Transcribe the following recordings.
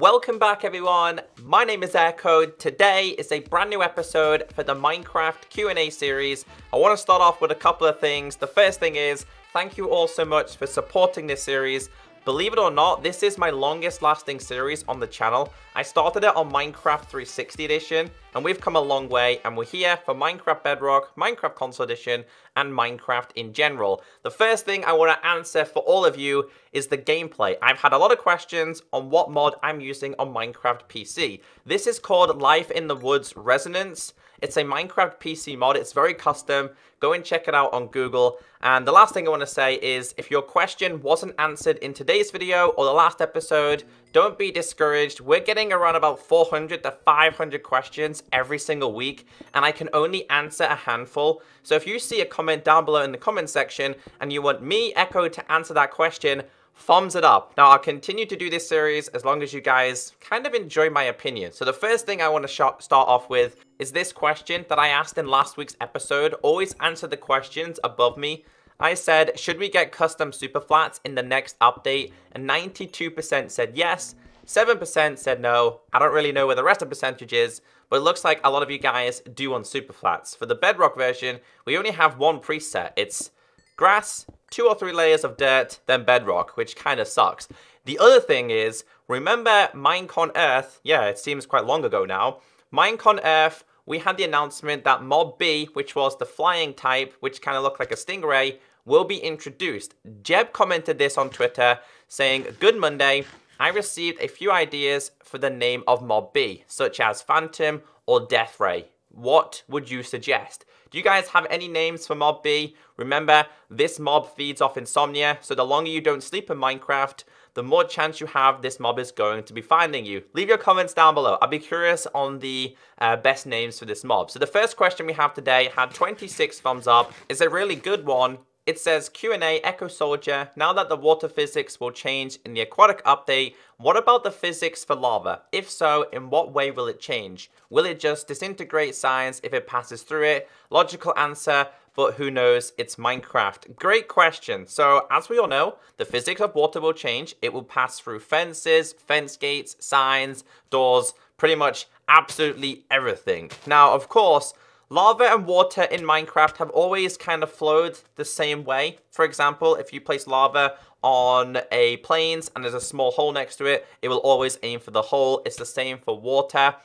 Welcome back everyone, my name is Echo. Today is a brand new episode for the Minecraft Q&A series. I want to start off with a couple of things. The first thing is, thank you all so much for supporting this series. Believe it or not, this is my longest lasting series on the channel. I started it on Minecraft 360 edition, and we've come a long way, and we're here for Minecraft Bedrock, Minecraft Console Edition, and Minecraft in general. The first thing I want to answer for all of you is the gameplay. I've had a lot of questions on what mod I'm using on Minecraft PC. This is called Life in the Woods Resonance. It's a Minecraft PC mod. It's very custom. Go and check it out on Google. And the last thing I want to say is, if your question wasn't answered in today's video or the last episode, don't be discouraged. We're getting around about 400 to 500 questions every single week, and I can only answer a handful. So if you see a comment down below in the comment section and you want me, Echo, to answer that question, thumbs it up. Now, I'll continue to do this series as long as you guys kind of enjoy my opinion. So the first thing I want to start off with is this question that I asked in last week's episode. Always answer the questions above me. I said, should we get custom superflats in the next update? And 92% said yes, 7% said no. I don't really know where the rest of the percentage is, but it looks like a lot of you guys do want superflats. For the Bedrock version, we only have one preset. It's grass, 2 or 3 layers of dirt, then bedrock, which kind of sucks. The other thing is, remember Minecon Earth? Yeah, it seems quite long ago now. Minecon Earth, we had the announcement that Mob B, which was the flying type, which kind of looked like a stingray, will be introduced. Jeb commented this on Twitter, saying, "Good Monday, I received a few ideas for the name of Mob B, such as Phantom or Death Ray. What would you suggest?" Do you guys have any names for Mob B? Remember, this mob feeds off insomnia, so the longer you don't sleep in Minecraft, the more chance you have this mob is going to be finding you. Leave your comments down below. I'll be curious on the best names for this mob. So the first question we have today had 26 thumbs up. It's a really good one. It says, Q&A, ECKOSOLDIER, now that the water physics will change in the aquatic update, what about the physics for lava? If so, in what way will it change? Will it just disintegrate signs if it passes through it? Logical answer, but who knows, it's Minecraft. Great question. So, as we all know, the physics of water will change. It will pass through fences, fence gates, signs, doors, pretty much absolutely everything. Now, of course, lava and water in Minecraft have always kind of flowed the same way. For example, if you place lava on a plains and there's a small hole next to it, it will always aim for the hole. It's the same for water.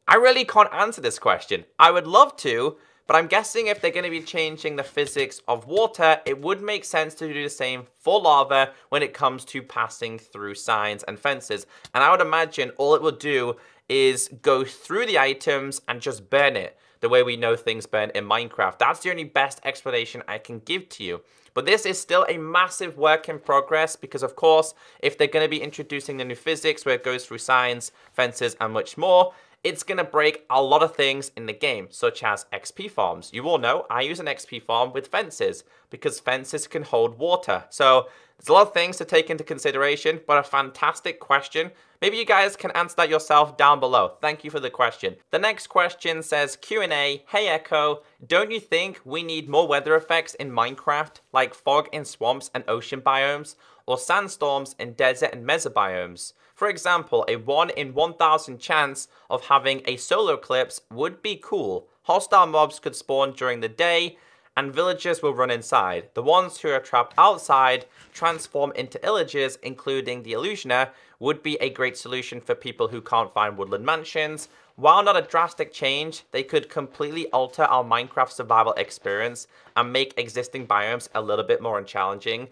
I really can't answer this question. I would love to, but I'm guessing if they're going to be changing the physics of water, it would make sense to do the same for lava when it comes to passing through signs and fences. And I would imagine all it will do is go through the items and just burn it, the way we know things burn in Minecraft. That's the only best explanation I can give to you. But this is still a massive work in progress because, of course, if they're going to be introducing the new physics where it goes through signs, fences, and much more, it's going to break a lot of things in the game, such as XP farms. You all know I use an XP farm with fences because fences can hold water. So there's a lot of things to take into consideration, but a fantastic question. Maybe you guys can answer that yourself down below. Thank you for the question. The next question says, Q&A, hey Echo, don't you think we need more weather effects in Minecraft, like fog in swamps and ocean biomes, or sandstorms in desert and mesobiomes? For example, a 1 in 1,000 chance of having a solar eclipse would be cool. Hostile mobs could spawn during the day, and villagers will run inside. The ones who are trapped outside transform into illagers, including the illusioner, would be a great solution for people who can't find woodland mansions. While not a drastic change, they could completely alter our Minecraft survival experience and make existing biomes a little bit more challenging.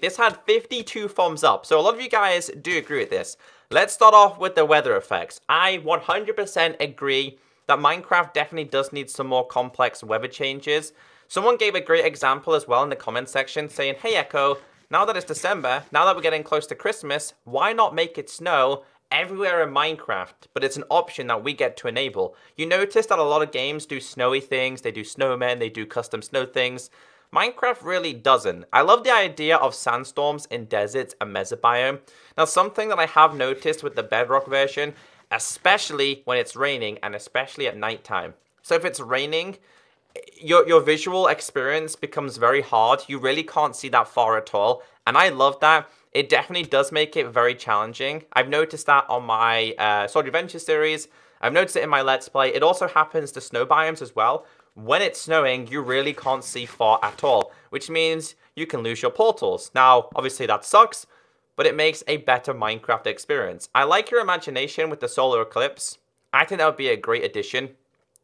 This had 52 thumbs up, so a lot of you guys do agree with this. Let's start off with the weather effects. I 100% agree that Minecraft definitely does need some more complex weather changes. Someone gave a great example as well in the comment section saying, hey Echo, now that it's December, now that we're getting close to Christmas, why not make it snow everywhere in Minecraft? But it's an option that we get to enable. You notice that a lot of games do snowy things, they do snowmen, they do custom snow things. Minecraft really doesn't. I love the idea of sandstorms in deserts and mesobiome. Now, something that I have noticed with the Bedrock version, especially when it's raining and especially at nighttime. So if it's raining, your visual experience becomes very hard. You really can't see that far at all. And I love that. it definitely does make it very challenging. I've noticed that on my Soldier Adventure series. I've noticed it in my Let's Play. It also happens to snow biomes as well. When it's snowing, you really can't see far at all, which means you can lose your portals. Now, obviously that sucks, but it makes a better Minecraft experience. I like your imagination with the solar eclipse. I think that would be a great addition.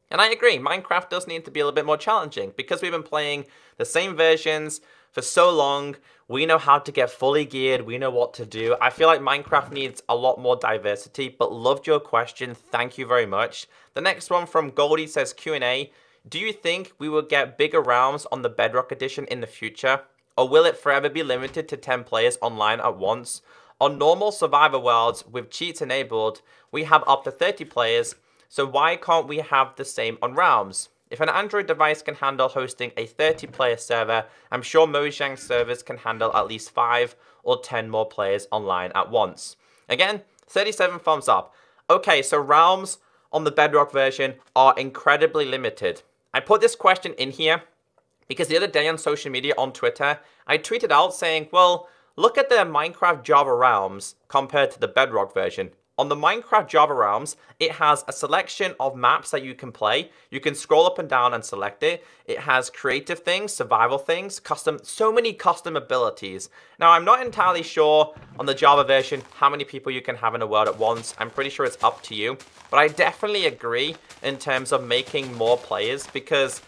And I agree, Minecraft does need to be a little bit more challenging because we've been playing the same versions for so long. We know how to get fully geared. We know what to do. I feel like Minecraft needs a lot more diversity, but loved your question. Thank you very much. The next one from Goldie says Q&A. Do you think we will get bigger realms on the Bedrock Edition in the future? Or will it forever be limited to 10 players online at once? On normal Survivor worlds with cheats enabled, we have up to 30 players, so why can't we have the same on realms? If an Android device can handle hosting a 30-player server, I'm sure Mojang servers can handle at least 5 or 10 more players online at once. Again, 37 thumbs up. Okay, so realms on the Bedrock version are incredibly limited. I put this question in here because the other day on social media, on Twitter, I tweeted out saying, well, look at the Minecraft Java realms compared to the Bedrock version. On the Minecraft Java realms, it has a selection of maps that you can play. You can scroll up and down and select it. It has creative things, survival things, so many custom abilities. Now, I'm not entirely sure on the Java version how many people you can have in a world at once. I'm pretty sure it's up to you. But I definitely agree in terms of making more players because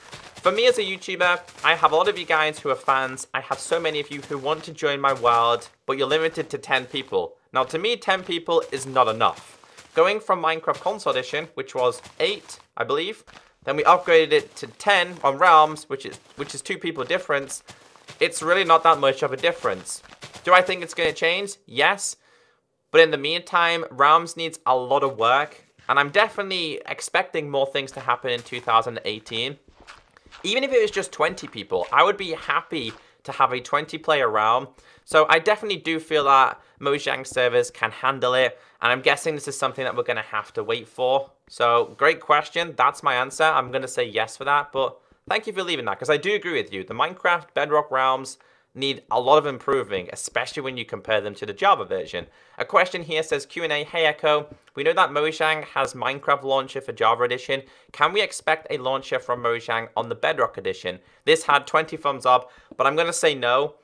for me as a YouTuber, I have a lot of you guys who are fans. I have so many of you who want to join my world, but you're limited to 10 people. Now, to me, 10 people is not enough. Going from Minecraft Console Edition, which was 8, I believe, then we upgraded it to 10 on Realms, which is 2 people difference. It's really not that much of a difference. Do I think it's going to change? Yes. But in the meantime, Realms needs a lot of work, and I'm definitely expecting more things to happen in 2018. Even if it was just 20 people, I would be happy to have a 20-player realm. So I definitely do feel that Mojang servers can handle it, and I'm guessing this is something that we're going to have to wait for. So great question. That's my answer. I'm going to say yes for that, but thank you for leaving that, because I do agree with you. The Minecraft Bedrock realms need a lot of improving, especially when you compare them to the Java version. A question here says Q&A, hey Echo, we know that Mojang has Minecraft launcher for Java Edition. Can we expect a launcher from Mojang on the Bedrock Edition? This had 20 thumbs up, but I'm going to say no.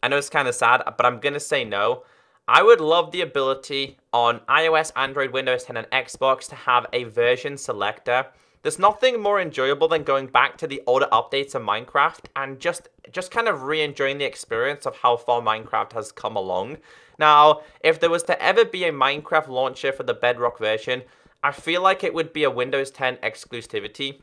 I know it's kind of sad, but I'm going to say no. I would love the ability on iOS, Android, Windows 10, and Xbox to have a version selector. There's nothing more enjoyable than going back to the older updates of Minecraft and just kind of re-enjoying the experience of how far Minecraft has come along. Now, if there was to ever be a Minecraft launcher for the Bedrock version, I feel like it would be a Windows 10 exclusivity.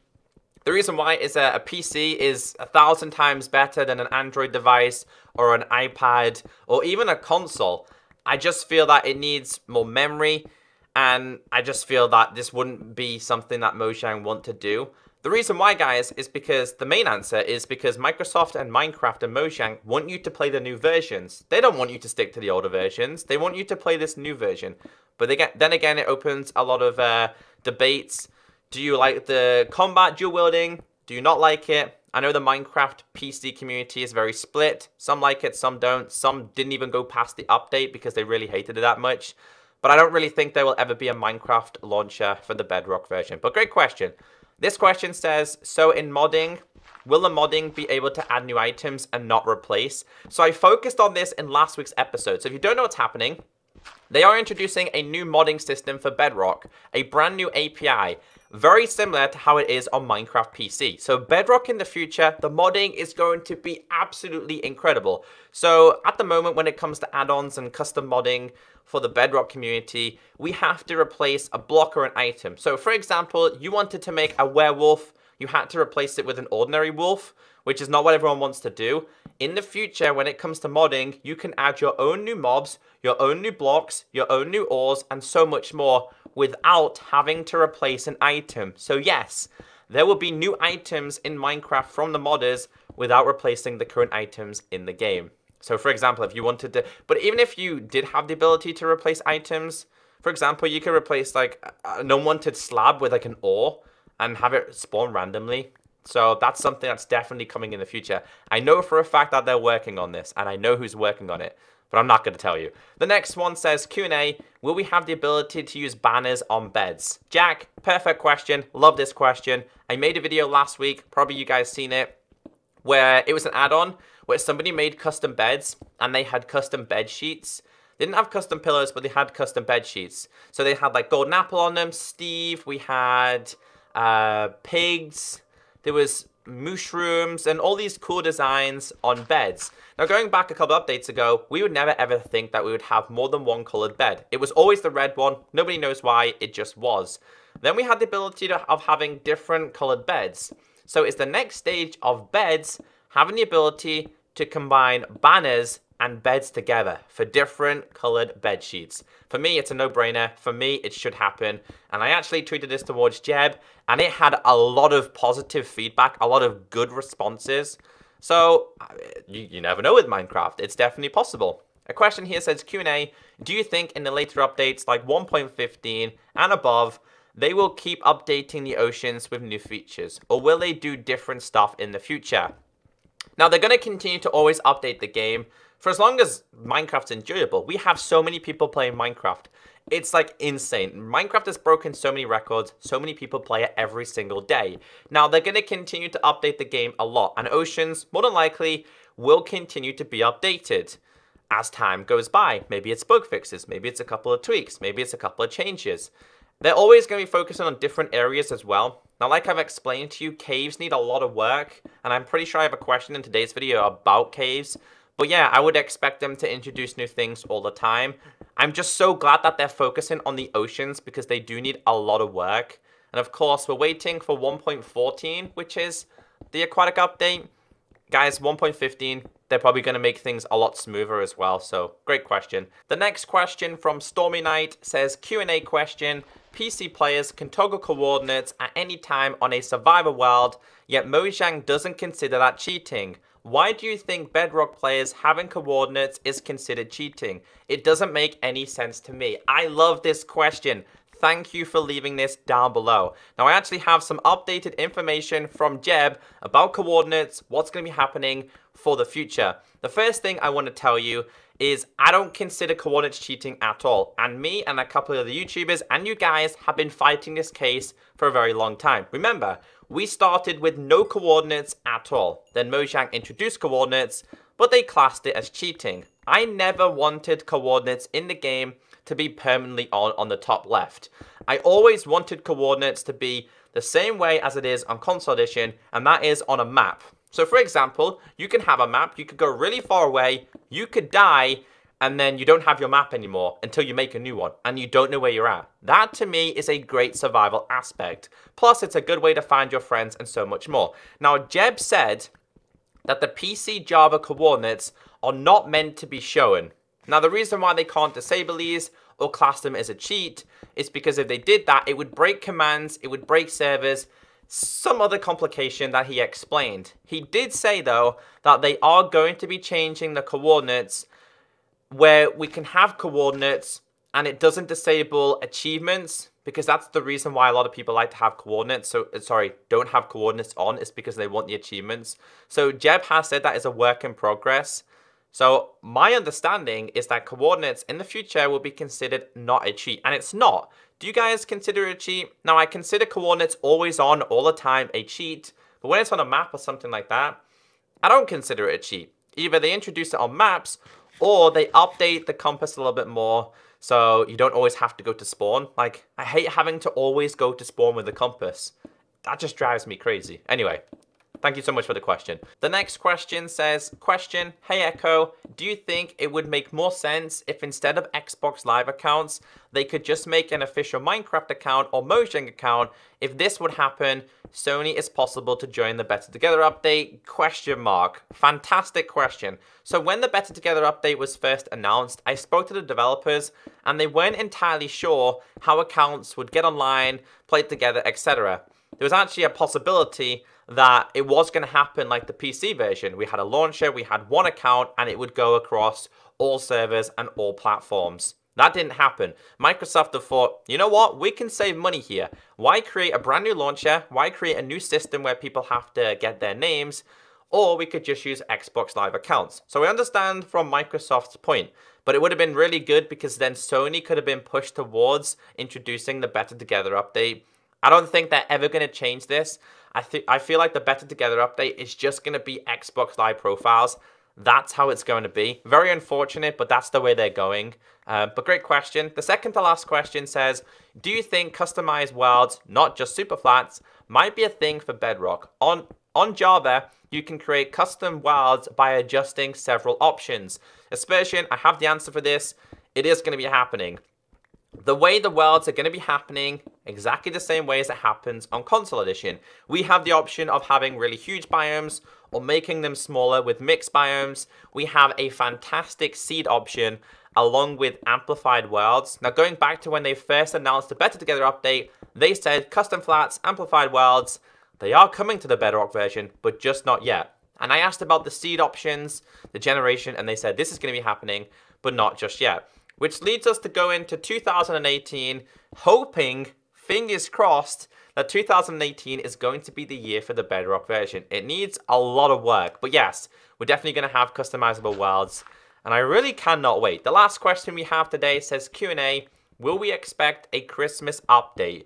The reason why is a PC is 1,000 times better than an Android device or an iPad or even a console. I just feel that it needs more memory, and I just feel that this wouldn't be something that Mojang want to do. The reason why, guys, is because the main answer is because Microsoft and Minecraft and Mojang want you to play the new versions. They don't want you to stick to the older versions. They want you to play this new version. But then again, it opens a lot of debates. Do you like the combat dual wielding? Do you not like it? I know the Minecraft PC community is very split. Some like it, some don't. Some didn't even go past the update because they really hated it that much. But I don't really think there will ever be a Minecraft launcher for the Bedrock version. But great question. This question says, so in modding, will the modding be able to add new items and not replace? So I focused on this in last week's episode. So if you don't know what's happening, they are introducing a new modding system for Bedrock, a brand new API, very similar to how it is on Minecraft PC. So Bedrock in the future, the modding is going to be absolutely incredible. So at the moment, when it comes to add-ons and custom modding for the Bedrock community, we have to replace a block or an item. So for example, you wanted to make a werewolf, you had to replace it with an ordinary wolf, which is not what everyone wants to do. In the future, when it comes to modding, you can add your own new mobs, your own new blocks, your own new ores, and so much more without having to replace an item. So yes, there will be new items in Minecraft from the modders without replacing the current items in the game. So for example, if you wanted to, but even if you did have the ability to replace items, for example, you could replace like an unwanted slab with like an ore and have it spawn randomly. So that's something that's definitely coming in the future. I know for a fact that they're working on this, and I know who's working on it. but I'm not going to tell you. The next one says, Q&A, will we have the ability to use banners on beds? Jack, perfect question. Love this question. I made a video last week, probably you guys seen it, where it was an add-on where somebody made custom beds and they had custom bed sheets. They didn't have custom pillows, but they had custom bed sheets. So they had like golden apple on them, Steve, we had pigs, there was mushrooms, and all these cool designs on beds. Now, going back a couple updates ago, we would never ever think that we would have more than one colored bed. It was always the red one. Nobody knows why, it just was. Then we had the ability of having different colored beds. So it's the next stage of beds having the ability to combine banners and beds together for different colored bed sheets. For me, it's a no-brainer. For me, it should happen. And I actually tweeted this towards Jeb, and it had a lot of positive feedback, a lot of good responses. So you never know with Minecraft. It's definitely possible. A question here says, Q&A, do you think in the later updates like 1.15 and above, they will keep updating the oceans with new features? Or will they do different stuff in the future? Now, they're going to continue to always update the game for as long as Minecraft's enjoyable. We have so many people playing Minecraft. It's like insane. Minecraft has broken so many records. So many people play it every single day. Now, they're going to continue to update the game a lot. And oceans, more than likely, will continue to be updated as time goes by. Maybe it's bug fixes. Maybe it's a couple of tweaks. Maybe it's a couple of changes. They're always going to be focusing on different areas as well. Now, like I've explained to you, caves need a lot of work. And I'm pretty sure I have a question in today's video about caves. But yeah, I would expect them to introduce new things all the time. I'm just so glad that they're focusing on the oceans because they do need a lot of work. And of course, we're waiting for 1.14, which is the aquatic update. Guys, 1.15, they're probably going to make things a lot smoother as well. So, great question. The next question from Stormy Knight says, Q&A question, PC players can toggle coordinates at any time on a survivor world, yet Mojang doesn't consider that cheating. Why do you think Bedrock players having coordinates is considered cheating? It doesn't make any sense to me. I love this question. Thank you for leaving this down below. Now, I actually have some updated information from Jeb about coordinates, what's going to be happening for the future. The first thing I want to tell you is I don't consider coordinates cheating at all. And me and a couple of the YouTubers and you guys have been fighting this case for a very long time. Remember, we started with no coordinates at all. Then Mojang introduced coordinates, but they classed it as cheating. I never wanted coordinates in the game to be permanently on the top left. I always wanted coordinates to be the same way as it is on Console Edition, and that is on a map. So for example, you can have a map, you could go really far away, you could die, and then you don't have your map anymore until you make a new one, and you don't know where you're at. That, to me, is a great survival aspect. Plus, it's a good way to find your friends and so much more. Now, Jeb said that the PC Java coordinates are not meant to be shown. Now, the reason why they can't disable these or class them as a cheat is because if they did that, it would break commands, it would break servers, some other complication that he explained. He did say, though, that they are going to be changing the coordinates where we can have coordinates and it doesn't disable achievements, because that's the reason why a lot of people like to have coordinates. So, sorry, don't have coordinates on. It's because they want the achievements. So Jeb has said that is a work in progress. So my understanding is that coordinates in the future will be considered not a cheat, and it's not. Do you guys consider it a cheat? Now, I consider coordinates always on all the time a cheat, but when it's on a map or something like that, I don't consider it a cheat. Either they introduce it on maps or they update the compass a little bit more so you don't always have to go to spawn. Like, I hate having to always go to spawn with the compass. That just drives me crazy. Anyway, thank you so much for the question. The next question says, question, hey Echo, do you think it would make more sense if instead of Xbox Live accounts, they could just make an official Minecraft account or Mojang account? If this would happen, Sony is possible to join the Better Together update? Question mark. Fantastic question. So when the Better Together update was first announced, I spoke to the developers and they weren't entirely sure how accounts would get online, play together, etc. There was actually a possibility that it was going to happen like the PC version. We had a launcher, we had one account, and it would go across all servers and all platforms. That didn't happen. Microsoft have thought, you know what, we can save money here. Why create a brand new launcher? Why create a new system where people have to get their names? or we could just use Xbox Live accounts. So I understand from Microsoft's point, but it would have been really good because then Sony could have been pushed towards introducing the Better Together update. I don't think they're ever going to change this. I feel like the Better Together update is just going to be Xbox Live profiles. That's how it's going to be. Very unfortunate, but that's the way they're going. But great question. The second to last question says, do you think customized worlds, not just superflats, might be a thing for Bedrock? On Java, you can create custom worlds by adjusting several options. Aspersion, I have the answer for this. It is going to be happening. The way the worlds are going to be happening exactly the same way as it happens on Console Edition. We have the option of having really huge biomes or making them smaller with mixed biomes. We have a fantastic seed option along with amplified worlds. Now, going back to when they first announced the Better Together update, they said custom flats, amplified worlds, they are coming to the Bedrock version, but just not yet. And I asked about the seed options, the generation, and they said this is going to be happening, but not just yet. Which leads us to go into 2018, hoping, fingers crossed, that 2018 is going to be the year for the Bedrock version. It needs a lot of work, but yes, we're definitely going to have customizable worlds, and I really cannot wait. The last question we have today says Q&A, will we expect a Christmas update?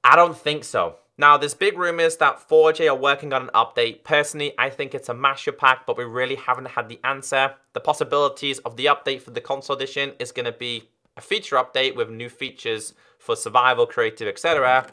I don't think so. Now, there's big rumors that 4J are working on an update. Personally, I think it's a master pack, but we really haven't had the answer. The possibilities of the update for the console edition is going to be a feature update with new features for survival, creative, etc.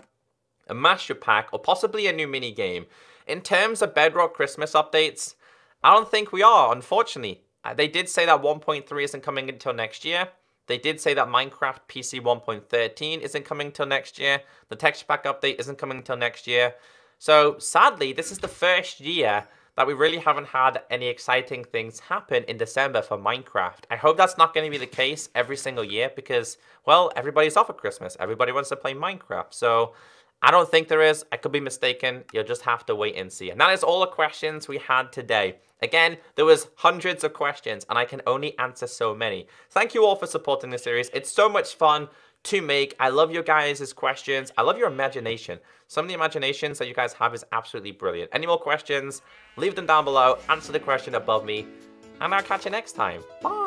A master pack, or possibly a new mini game. In terms of Bedrock Christmas updates, I don't think we are, unfortunately. They did say that 1.3 isn't coming until next year. They did say that Minecraft PC 1.13 isn't coming till next year. The texture pack update isn't coming till next year. So sadly, this is the first year that we really haven't had any exciting things happen in December for Minecraft. I hope that's not going to be the case every single year because, well, everybody's off at Christmas. Everybody wants to play Minecraft. So I don't think there is. I could be mistaken. You'll just have to wait and see. And that is all the questions we had today. Again, there was hundreds of questions and I can only answer so many. Thank you all for supporting this series. It's so much fun to make. I love your guys' questions. I love your imagination. Some of the imaginations that you guys have is absolutely brilliant. Any more questions? Leave them down below. Answer the question above me. And I'll catch you next time. Bye.